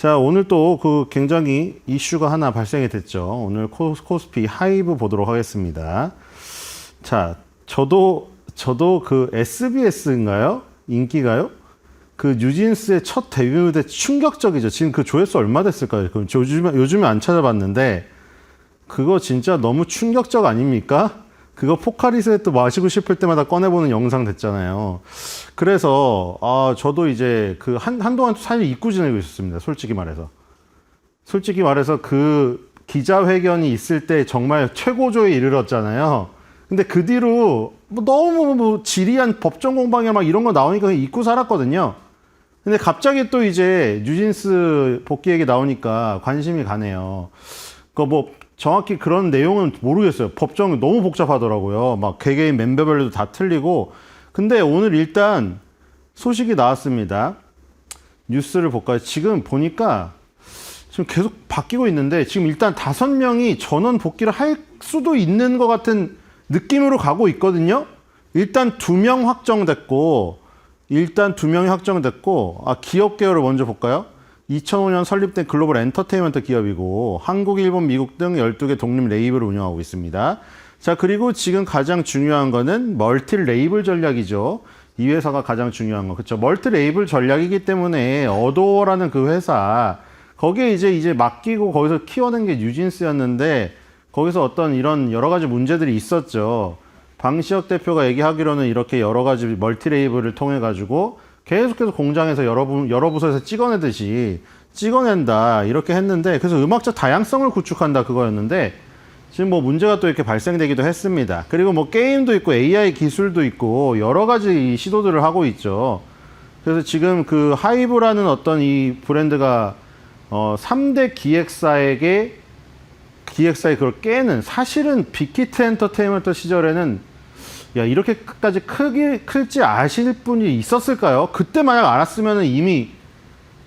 자, 오늘 또 그 굉장히 이슈가 하나 발생이 됐죠. 오늘 코스피 하이브 보도록 하겠습니다. 자, 저도 그 SBS인가요? 인기가요? 그 뉴진스의 첫 데뷔 무대 충격적이죠. 지금 그 조회수 얼마 됐을까요? 그럼 요즘에 안 찾아봤는데 그거 진짜 너무 충격적 아닙니까? 그거 포카리스에 또 마시고 싶을 때마다 꺼내보는 영상 됐잖아요. 그래서 저도 이제 그 한동안 사실 잊고 지내고 있었습니다. 솔직히 말해서 그 기자회견이 있을 때 정말 최고조에 이르렀잖아요. 근데 그 뒤로 너무 지리한 법정 공방이나 막 이런 거 나오니까 잊고 살았거든요. 근데 갑자기 또 이제 뉴진스 복귀 얘기 나오니까 관심이 가네요. 정확히 그런 내용은 모르겠어요. 법정 너무 복잡하더라고요. 막 개개인 멤버별로도 다 틀리고. 근데 오늘 일단 소식이 나왔습니다. 뉴스를 볼까요? 지금 보니까 지금 계속 바뀌고 있는데 지금 일단 5명이 전원 복귀를 할 수도 있는 것 같은 느낌으로 가고 있거든요. 일단 2명 확정됐고 기업 계열을 먼저 볼까요? 2005년 설립된 글로벌 엔터테인먼트 기업이고 한국, 일본, 미국 등 12개 독립 레이블을 운영하고 있습니다. 자, 그리고 지금 가장 중요한 거는 멀티 레이블 전략이죠. 이 회사가 가장 중요한 거. 그렇죠? 멀티 레이블 전략이기 때문에 어도어라는 그 회사 거기에 이제 맡기고 거기서 키워낸 게 뉴진스였는데 거기서 어떤 이런 여러 가지 문제들이 있었죠. 방시혁 대표가 얘기하기로는 이렇게 여러 가지 멀티 레이블을 통해 가지고 계속해서 공장에서 여러 부서에서 찍어낸다 이렇게 했는데 그래서 음악적 다양성을 구축한다 그거였는데 지금 문제가 또 이렇게 발생되기도 했습니다. 그리고 게임도 있고 AI 기술도 있고 여러 가지 시도들을 하고 있죠. 그래서 지금 그 하이브라는 어떤 이 브랜드가 3대 기획사의 그걸 깨는 사실은 빅히트 엔터테인먼트 시절에는 야, 이렇게까지 클지 아실 분이 있었을까요? 그때 만약 알았으면 이미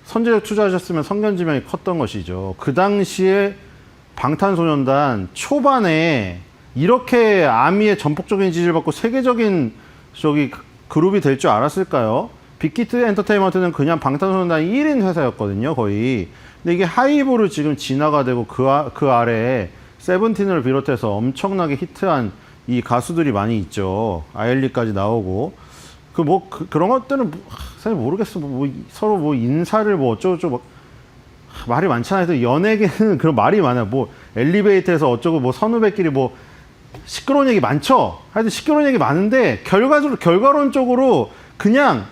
선제적 투자하셨으면 성견지명이 컸던 것이죠. 그 당시에 방탄소년단 초반에 이렇게 아미의 전폭적인 지지를 받고 세계적인 그룹이 될 줄 알았을까요? 빅히트 엔터테인먼트는 그냥 방탄소년단 1인 회사였거든요, 거의. 근데 이게 하이브로 지금 진화가 되고 그 아래에 세븐틴을 비롯해서 엄청나게 히트한 이 가수들이 많이 있죠. 아일리까지 나오고. 그런 것들은 사실 모르겠어. 서로 인사를 어쩌고저쩌고 말이 많잖아요. 그래서 연예계는 그런 말이 많아요. 엘리베이터에서 어쩌고 선후배끼리 시끄러운 얘기 많죠? 하여튼 시끄러운 얘기 많은데 결과론적으로 그냥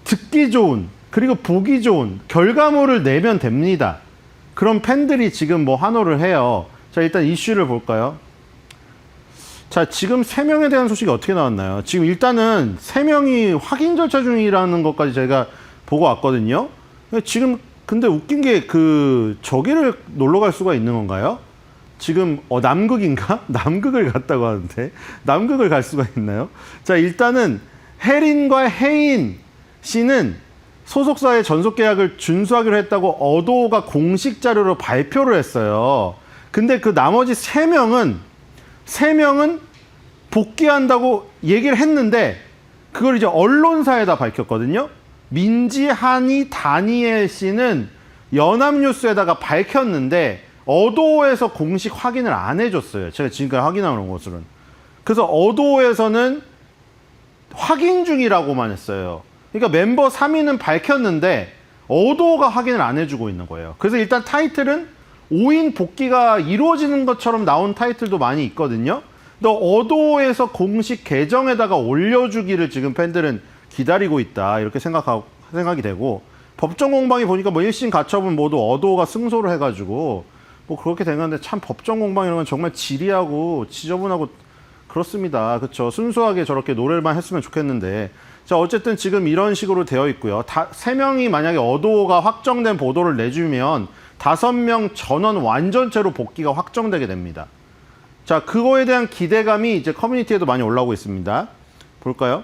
듣기 좋은 그리고 보기 좋은 결과물을 내면 됩니다. 그런 팬들이 지금 환호를 해요. 자, 일단 이슈를 볼까요? 자, 지금 3명에 대한 소식이 어떻게 나왔나요? 지금 일단은 3명이 확인 절차 중이라는 것까지 제가 보고 왔거든요. 지금 근데 웃긴 게 저기를 놀러 갈 수가 있는 건가요? 지금 남극인가? 남극을 갔다고 하는데 남극을 갈 수가 있나요? 자, 일단은 혜린과 혜인 씨는 소속사의 전속 계약을 준수하기로 했다고 어도가 공식 자료로 발표를 했어요. 근데 그 나머지 3명은 복귀한다고 얘기를 했는데 그걸 이제 언론사에다 밝혔거든요. 민지, 한이, 다니엘 씨는 연합뉴스에다가 밝혔는데 어도에서 공식 확인을 안 해줬어요. 제가 지금까지 확인하는 것으로는. 그래서 어도에서는 확인 중이라고만 했어요. 그러니까 멤버 3인은 밝혔는데 어도가 확인을 안 해주고 있는 거예요. 그래서 일단 타이틀은 5인 복귀가 이루어지는 것처럼 나온 타이틀도 많이 있거든요. 근데 어도에서 공식 계정에다가 올려주기를 지금 팬들은 기다리고 있다 이렇게 생각이 되고 법정 공방이 보니까 1심 가처분 모두 어도가 승소를 해가지고 그렇게 된 건데 참 법정 공방 이런 건 정말 지리하고 지저분하고 그렇습니다. 그렇죠. 순수하게 저렇게 노래만 했으면 좋겠는데 자, 어쨌든 지금 이런 식으로 되어 있고요. 3명이 만약에 어도가 확정된 보도를 내주면 5명 전원 완전체로 복귀가 확정되게 됩니다. 자, 그거에 대한 기대감이 이제 커뮤니티에도 많이 올라오고 있습니다. 볼까요?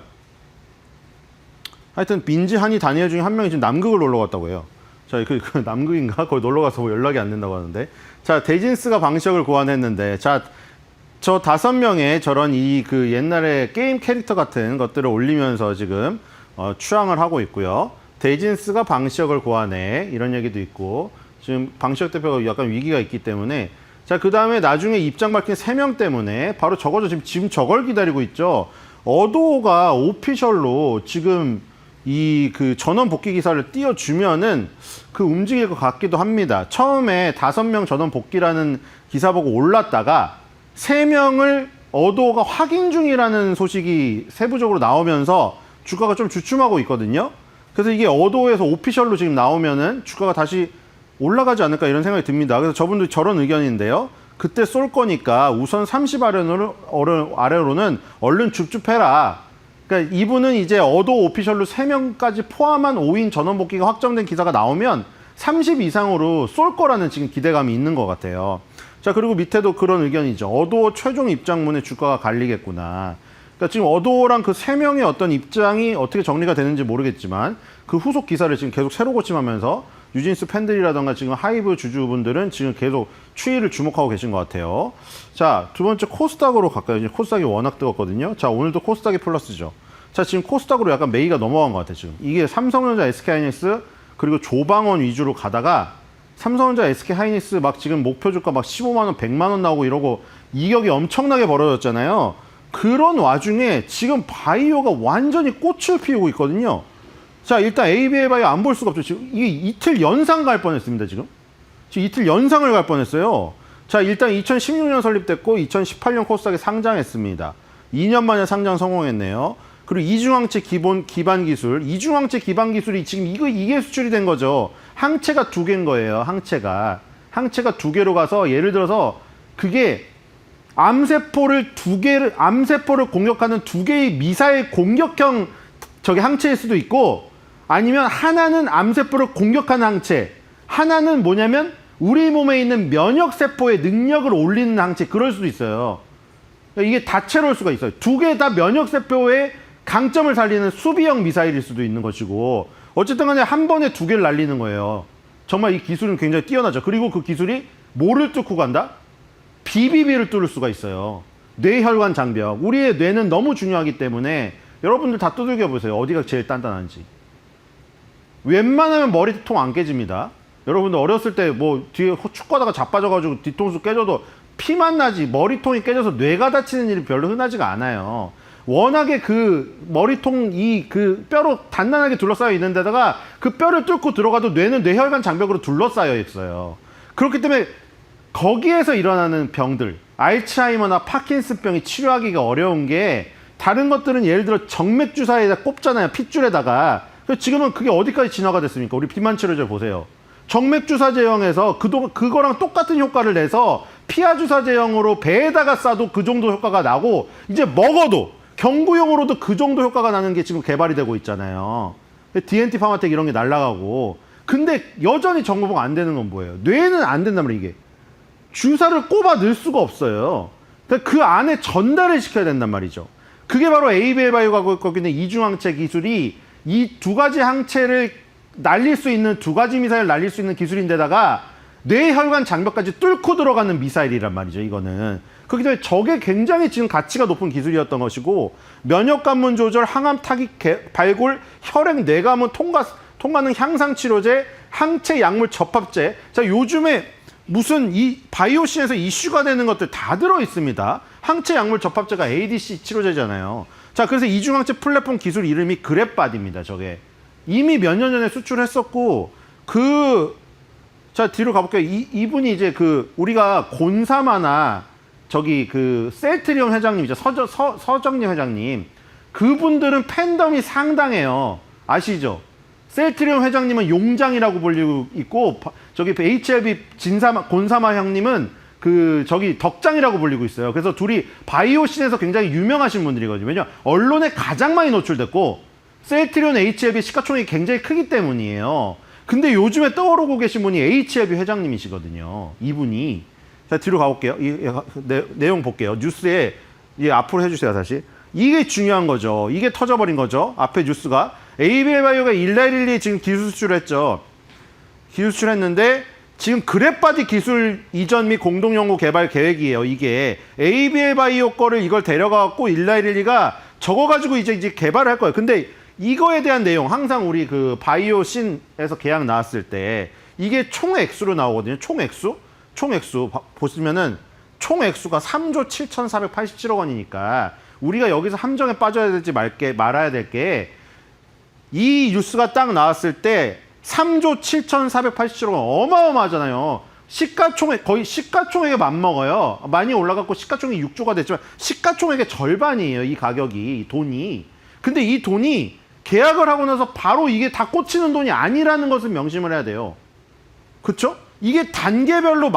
하여튼 민지, 한이, 다니엘 중에 1명이 지금 남극을 놀러 갔다고 해요. 자, 남극인가? 거기 놀러 가서 연락이 안 된다고 하는데. 자, 대진스가 방시혁을 고안했는데, 자, 저 5명의 저런 옛날에 게임 캐릭터 같은 것들을 올리면서 지금 추앙을 하고 있고요. 대진스가 방시혁을 고하네 이런 얘기도 있고 지금 방시혁 대표가 약간 위기가 있기 때문에 자 그다음에 나중에 입장 밝힌 3명 때문에 바로 저거죠. 지금 저걸 기다리고 있죠. 어도가 오피셜로 지금 이 그 전원 복귀 기사를 띄워주면은 그 움직일 것 같기도 합니다. 처음에 5명 전원 복귀라는 기사 보고 올랐다가 3명을 어도가 확인 중이라는 소식이 세부적으로 나오면서 주가가 좀 주춤하고 있거든요. 그래서 이게 어도에서 오피셜로 지금 나오면은 주가가 다시 올라가지 않을까 이런 생각이 듭니다. 그래서 저분도 저런 의견인데요. 그때 쏠 거니까 우선 30 아래로는 얼른 줍줍해라. 그러니까 이분은 이제 어도 오피셜로 3명까지 포함한 5인 전원 복귀가 확정된 기사가 나오면 30 이상으로 쏠 거라는 지금 기대감이 있는 것 같아요. 자, 그리고 밑에도 그런 의견이죠. 어도 최종 입장문에 주가가 갈리겠구나. 그러니까 지금 어도랑 그 3명의 어떤 입장이 어떻게 정리가 되는지 모르겠지만 그 후속 기사를 지금 계속 새로 고침하면서 뉴진스 팬들이라던가 지금 하이브 주주분들은 지금 계속 추이를 주목하고 계신 것 같아요. 자, 두 번째 코스닥으로 갈까요? 이제 코스닥이 워낙 뜨겁거든요. 자, 오늘도 코스닥이 플러스죠. 자, 지금 코스닥으로 약간 매기가 넘어간 것 같아요. 지금 이게 삼성전자, SK하이닉스 그리고 조방원 위주로 가다가 삼성전자, SK하이닉스 막 지금 목표 주가 막 15만 원, 100만 원 나오고 이러고 이격이 엄청나게 벌어졌잖아요. 그런 와중에 지금 바이오가 완전히 꽃을 피우고 있거든요. 자, 일단 ABL 바이오 안 볼 수가 없죠. 지금 이게 이틀 연상 갈 뻔했습니다, 지금. 지금 이틀 연상을 갈 뻔했어요. 자, 일단 2016년 설립됐고 2018년 코스닥에 상장했습니다. 2년 만에 상장 성공했네요. 그리고 이중항체 기반 기술, 이중항체 기반 기술이 지금 이게 수출이 된 거죠. 항체가 2개인 거예요. 항체가 2개로 가서 예를 들어서 그게 암세포를 공격하는 2개의 미사일 공격형 저기 항체일 수도 있고 아니면 하나는 암세포를 공격하는 항체, 하나는 뭐냐면 우리 몸에 있는 면역세포의 능력을 올리는 항체, 그럴 수도 있어요. 이게 다채로울 수가 있어요. 2개 다 면역세포의 강점을 살리는 수비형 미사일일 수도 있는 것이고 어쨌든 간에 한 번에 2개를 날리는 거예요. 정말 이 기술은 굉장히 뛰어나죠. 그리고 그 기술이 뭐를 뚫고 간다? BBB를 뚫을 수가 있어요. 뇌혈관 장벽. 우리의 뇌는 너무 중요하기 때문에 여러분들 다 두들겨 보세요. 어디가 제일 단단한지. 웬만하면 머리통 안 깨집니다. 여러분들 어렸을 때 뭐 뒤에 축 가다가 자빠져가지고 뒤통수 깨져도 피만 나지 머리통이 깨져서 뇌가 다치는 일이 별로 흔하지가 않아요. 워낙에 그 머리통 그 뼈로 단단하게 둘러싸여 있는 데다가 그 뼈를 뚫고 들어가도 뇌는 뇌혈관 장벽으로 둘러싸여 있어요. 그렇기 때문에 거기에서 일어나는 병들, 알츠하이머나 파킨슨병이 치료하기가 어려운 게 다른 것들은 예를 들어 정맥 주사에다 꼽잖아요. 핏줄에다가. 지금은 그게 어디까지 진화가 됐습니까? 우리 비만 치료제 보세요. 정맥 주사 제형에서 그거랑 똑같은 효과를 내서 피하 주사 제형으로 배에다가 쏴도 그 정도 효과가 나고 이제 먹어도 경구용으로도 그 정도 효과가 나는 게 지금 개발이 되고 있잖아요. DNT 파마텍 이런 게 날아가고. 근데 여전히 정보가 안 되는 건 뭐예요? 뇌는 안 된단 말이에요, 이게. 주사를 꼽아 넣을 수가 없어요. 그 안에 전달을 시켜야 된단 말이죠. 그게 바로 ABL 바이오가 갖고 있는 이중항체 기술이 이 2가지 항체를 날릴 수 있는 2가지 미사일을 날릴 수 있는 기술인데다가 뇌혈관 장벽까지 뚫고 들어가는 미사일이란 말이죠, 이거는. 그렇기 때문에 저게 굉장히 지금 가치가 높은 기술이었던 것이고 면역 관문 조절, 항암 타깃 발굴, 혈액 뇌가문 통과능 향상 치료제, 항체 약물 접합제. 자, 요즘에 무슨 이 바이오신에서 이슈가 되는 것들 다 들어 있습니다. 항체 약물 접합제가 ADC 치료제잖아요. 자, 그래서 이중항체 플랫폼 기술 이름이 그랩바디입니다. 저게 이미 몇 년 전에 수출했었고 자, 뒤로 가볼게요. 이분이 이제 우리가 곤사마나 저기 셀트리온 회장님이죠. 서정림 회장님. 그분들은 팬덤이 상당해요. 아시죠? 셀트리온 회장님은 용장이라고 불리고 있고 저기 HLB 곤사마 형님은 저기 덕장이라고 불리고 있어요. 그래서 둘이 바이오신에서 굉장히 유명하신 분들이거든요. 왜냐면 언론에 가장 많이 노출됐고 셀트리온 HLB 시가총액이 굉장히 크기 때문이에요. 근데 요즘에 떠오르고 계신 분이 HLB 회장님이시거든요. 이분이. 자, 뒤로 가볼게요. 내용 볼게요. 뉴스에 앞으로 해주세요, 다시. 이게 중요한 거죠. 이게 터져버린 거죠. 앞에 뉴스가. ABL 바이오가 1112 지금 기술 수출했죠. 기술 수출했는데 지금 그랩바디 기술 이전 및 공동연구 개발 계획이에요. 이게 ABL 바이오 거를 이걸 데려가갖고 1112가 저거 가지고 이제 개발을 할 거예요. 근데 이거에 대한 내용 항상 우리 그 바이오신에서 계약 나왔을 때 이게 총 액수로 나오거든요. 총 액수 보시면은 총 액수가 3조 7,487억 원이니까 우리가 여기서 함정에 빠져야 될지 말아야 될 게 이 뉴스가 딱 나왔을 때 3조 7,487억 원 어마어마하잖아요. 시가총액 거의 시가총액에 맞먹어요. 많이 올라갔고 시가총액이 6조가 됐지만 시가총액의 절반이에요. 이 가격이 이 돈이. 근데 이 돈이 계약을 하고 나서 바로 이게 다 꽂히는 돈이 아니라는 것을 명심을 해야 돼요. 그렇죠? 이게 단계별로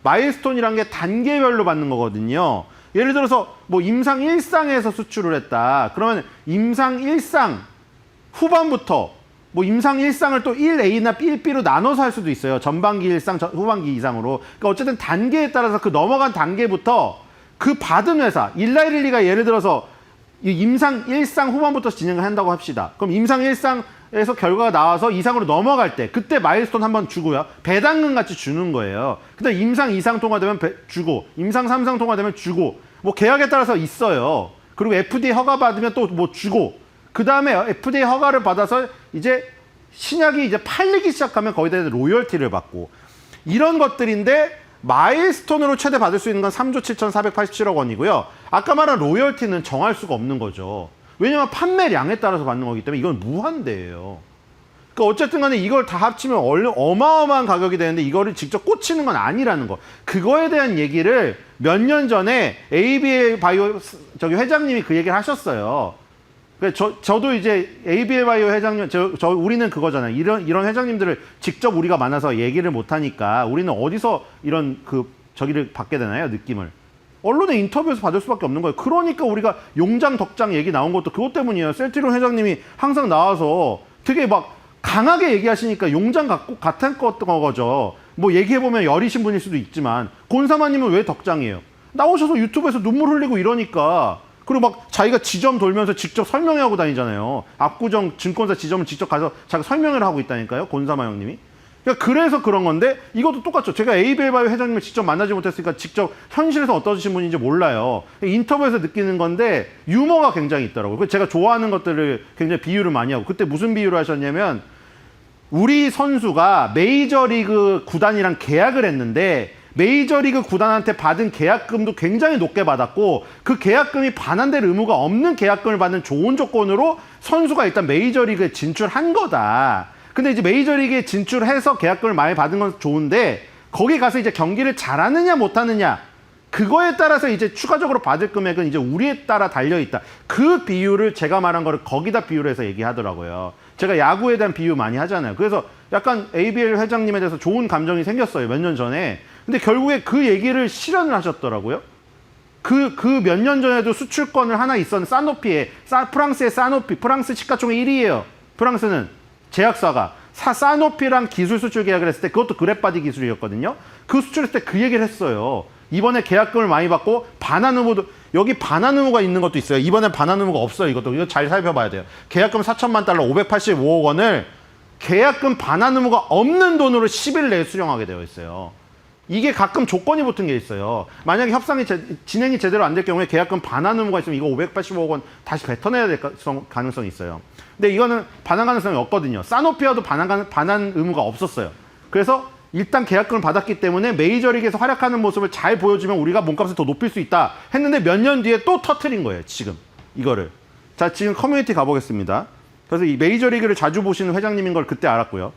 마일스톤이란 게 단계별로 받는 거거든요. 예를 들어서 뭐 임상 1상에서 수출을 했다. 그러면 임상 1상 후반부터 뭐 임상 1상을 또 1A나 1B로 나눠서 할 수도 있어요. 전반기 1상, 후반기 2상으로. 그러니까 어쨌든 단계에 따라서 그 넘어간 단계부터 그 받은 회사, 일라일리가 예를 들어서 이 임상 1상 후반부터 진행을 한다고 합시다. 그럼 임상 1상에서 결과가 나와서 2상으로 넘어갈 때 그때 마일스톤 한번 주고요. 배당금 같이 주는 거예요. 근데 임상 2상 통과되면 주고 임상 3상 통과되면 주고 뭐 계약에 따라서 있어요. 그리고 FDA 허가 받으면 또 뭐 주고 그 다음에 FDA 허가를 받아서 이제 신약이 이제 팔리기 시작하면 거기에 대해서 로열티를 받고 이런 것들인데 마일스톤으로 최대 받을 수 있는 건 3조 7,487억 원이고요. 아까 말한 로열티는 정할 수가 없는 거죠. 왜냐하면 판매량에 따라서 받는 거기 때문에 이건 무한대예요. 그러니까 어쨌든 간에 이걸 다 합치면 어마어마한 가격이 되는데 이거를 직접 꽂히는 건 아니라는 거. 그거에 대한 얘기를 몇 년 전에 ABA 바이오 회장님이 그 얘기를 하셨어요. 저도 이제 ABA 바이오 회장님, 우리는 그거잖아요. 이런 회장님들을 직접 우리가 만나서 얘기를 못하니까 우리는 어디서 이런 저기를 받게 되나요? 느낌을. 언론의 인터뷰에서 받을 수밖에 없는 거예요. 그러니까 우리가 용장, 덕장 얘기 나온 것도 그것 때문이에요. 셀트리온 회장님이 항상 나와서 되게 막 강하게 얘기하시니까 용장 같은 거죠. 뭐 얘기해보면 여리신 분일 수도 있지만 곤사마님은 왜 덕장이에요? 나오셔서 유튜브에서 눈물 흘리고 이러니까 그리고 막 자기가 지점 돌면서 직접 설명하고 다니잖아요. 압구정 증권사 지점을 직접 가서 자기가 설명을 하고 있다니까요. 곤사마 형님이. 그러니까 그래서 그런 건데 이것도 똑같죠. 제가 ABL바이오 회장님을 직접 만나지 못했으니까 직접 현실에서 어떠신 분인지 몰라요. 인터뷰에서 느끼는 건데 유머가 굉장히 있더라고요. 제가 좋아하는 것들을 굉장히 비유를 많이 하고 그때 무슨 비유를 하셨냐면 우리 선수가 메이저리그 구단이랑 계약을 했는데 메이저리그 구단한테 받은 계약금도 굉장히 높게 받았고 그 계약금이 반환될 의무가 없는 계약금을 받는 좋은 조건으로 선수가 일단 메이저리그에 진출한 거다. 근데 이제 메이저리그에 진출해서 계약금을 많이 받은 건 좋은데 거기 가서 이제 경기를 잘하느냐 못하느냐 그거에 따라서 이제 추가적으로 받을 금액은 이제 우리에 따라 달려있다. 그 비유를 제가 말한 거를 거기다 비유를 해서 얘기하더라고요. 제가 야구에 대한 비유 많이 하잖아요. 그래서 약간 ABL 회장님에 대해서 좋은 감정이 생겼어요. 몇 년 전에. 근데 결국에 그 얘기를 실현을 하셨더라고요. 그 몇 년 전에도 수출권을 하나 있었는 사노피에, 프랑스의 사노피, 프랑스 시가총액 1위예요. 프랑스는 제약사가. 사노피랑 기술 수출 계약을 했을 때 그것도 그랩바디 기술이었거든요. 그 수출했을 때 그 얘기를 했어요. 이번에 계약금을 많이 받고 반환 의무도 여기 반환 의무가 있는 것도 있어요. 이번엔 반환 의무가 없어요. 이거 잘 살펴봐야 돼요. 계약금 4천만 달러 585억 원을 계약금 반환 의무가 없는 돈으로 10일 내에 수령하게 되어 있어요. 이게 가끔 조건이 붙은 게 있어요. 만약에 협상이 진행이 제대로 안 될 경우에 계약금 반환 의무가 있으면 이거 585억 원 다시 뱉어내야 될 가능성이 있어요. 근데 이거는 반환 가능성이 없거든요. 사노피아도 반환 의무가 없었어요. 그래서 일단 계약금을 받았기 때문에 메이저리그에서 활약하는 모습을 잘 보여주면 우리가 몸값을 더 높일 수 있다 했는데 몇 년 뒤에 또 터트린 거예요. 지금 이거를. 자, 지금 커뮤니티 가보겠습니다. 그래서 이 메이저리그를 자주 보시는 회장님인 걸 그때 알았고요.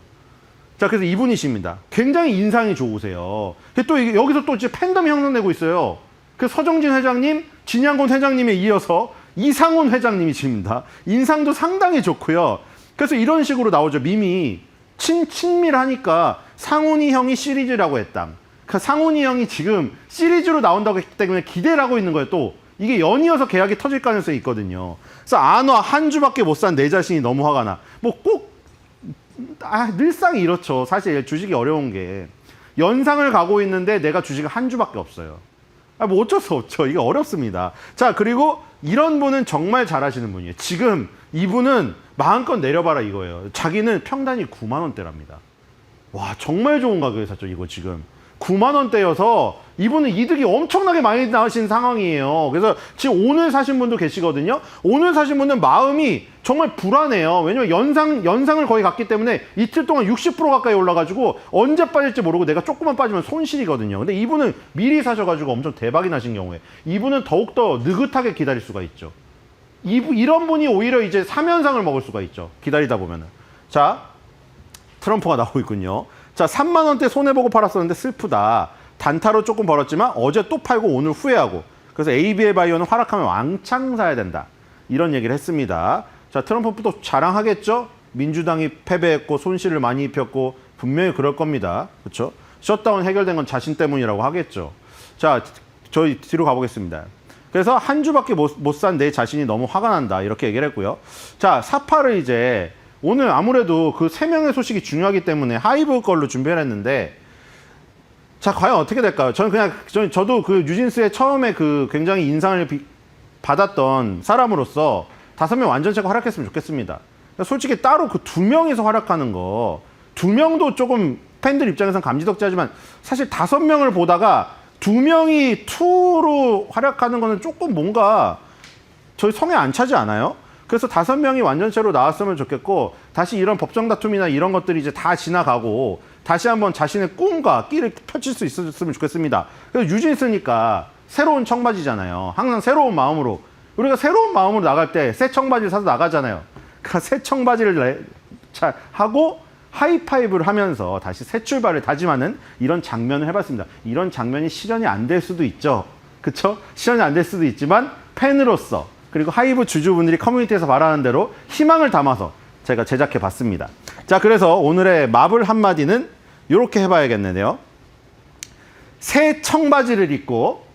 자, 그래서 이분이십니다. 굉장히 인상이 좋으세요. 또 여기서 또 이제 팬덤이 형성되고 있어요. 그래서 서정진 회장님, 진양곤 회장님에 이어서 이상훈 회장님이십니다. 인상도 상당히 좋고요. 그래서 이런 식으로 나오죠. 밈이 친밀하니까 상훈이 형이 시리즈라고 했다. 그러니까 상훈이 형이 지금 시리즈로 나온다고 했기 때문에 기대를 하고 있는 거예요. 또 이게 연이어서 계약이 터질 가능성이 있거든요. 그래서 안 와. 한 주밖에 못 산 내 자신이 너무 화가 나. 뭐 꼭 늘상 이렇죠. 사실 주식이 어려운 게 연상을 가고 있는데 내가 주식을 한 주밖에 없어요. 뭐 어쩔 수 없죠. 이게 어렵습니다. 자, 그리고 이런 분은 정말 잘하시는 분이에요. 지금 이분은 마음껏 내려봐라 이거예요. 자기는 평단이 9만 원대랍니다. 와, 정말 좋은 가격에 샀죠. 이거 지금 9만 원대여서 이분은 이득이 엄청나게 많이 나신 상황이에요. 그래서 지금 오늘 사신 분도 계시거든요. 오늘 사신 분은 마음이 정말 불안해요. 왜냐면 연상을 거의 갔기 때문에 이틀 동안 60% 가까이 올라가지고 언제 빠질지 모르고 내가 조금만 빠지면 손실이거든요. 근데 이분은 미리 사셔가지고 엄청 대박이 나신 경우에 이분은 더욱더 느긋하게 기다릴 수가 있죠. 이런 분이 오히려 이제 3연상을 먹을 수가 있죠. 기다리다 보면은. 자, 트럼프가 나오고 있군요. 자, 3만 원대 손해보고 팔았었는데 슬프다. 단타로 조금 벌었지만 어제 또 팔고 오늘 후회하고. 그래서 ABL 바이오는 하락하면 왕창 사야 된다. 이런 얘기를 했습니다. 자, 트럼프 또 자랑하겠죠? 민주당이 패배했고 손실을 많이 입혔고 분명히 그럴 겁니다. 그렇죠? 셧다운 해결된 건 자신 때문이라고 하겠죠. 자, 저희 뒤로 가보겠습니다. 그래서 한 주밖에 못 산 내 자신이 너무 화가 난다. 이렇게 얘기를 했고요. 자, 사파를 이제 오늘 아무래도 그 3명의 소식이 중요하기 때문에 하이브 걸로 준비를 했는데 자, 과연 어떻게 될까요? 저도 그 뉴진스의 처음에 그 굉장히 인상을 받았던 사람으로서 5명 완전체가 활약했으면 좋겠습니다. 솔직히 따로 그 2명이서 활약하는 거 2명도 조금 팬들 입장에서는 감지덕지하지만 사실 5명을 보다가 2명이 2로 활약하는 거는 조금 뭔가 저희 성에 안 차지 않아요? 그래서 5명이 완전체로 나왔으면 좋겠고 다시 이런 법정 다툼이나 이런 것들이 이제 다 지나가고 다시 한번 자신의 꿈과 끼를 펼칠 수 있었으면 좋겠습니다. 그래서 뉴진스니까 새로운 청바지잖아요. 항상 새로운 마음으로 우리가 새로운 마음으로 나갈 때 새 청바지를 사서 나가잖아요. 그러니까 새 청바지를 하고 하이파이브를 하면서 다시 새 출발을 다짐하는 이런 장면을 해봤습니다. 이런 장면이 실현이 안 될 수도 있죠. 그쵸? 실현이 안 될 수도 있지만 팬으로서 그리고 하이브 주주분들이 커뮤니티에서 바라는 대로 희망을 담아서 제가 제작해 봤습니다. 자, 그래서 오늘의 마블 한마디는 이렇게 해봐야겠네요. 새 청바지를 입고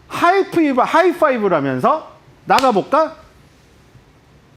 하이파이브를 하면서 나가볼까?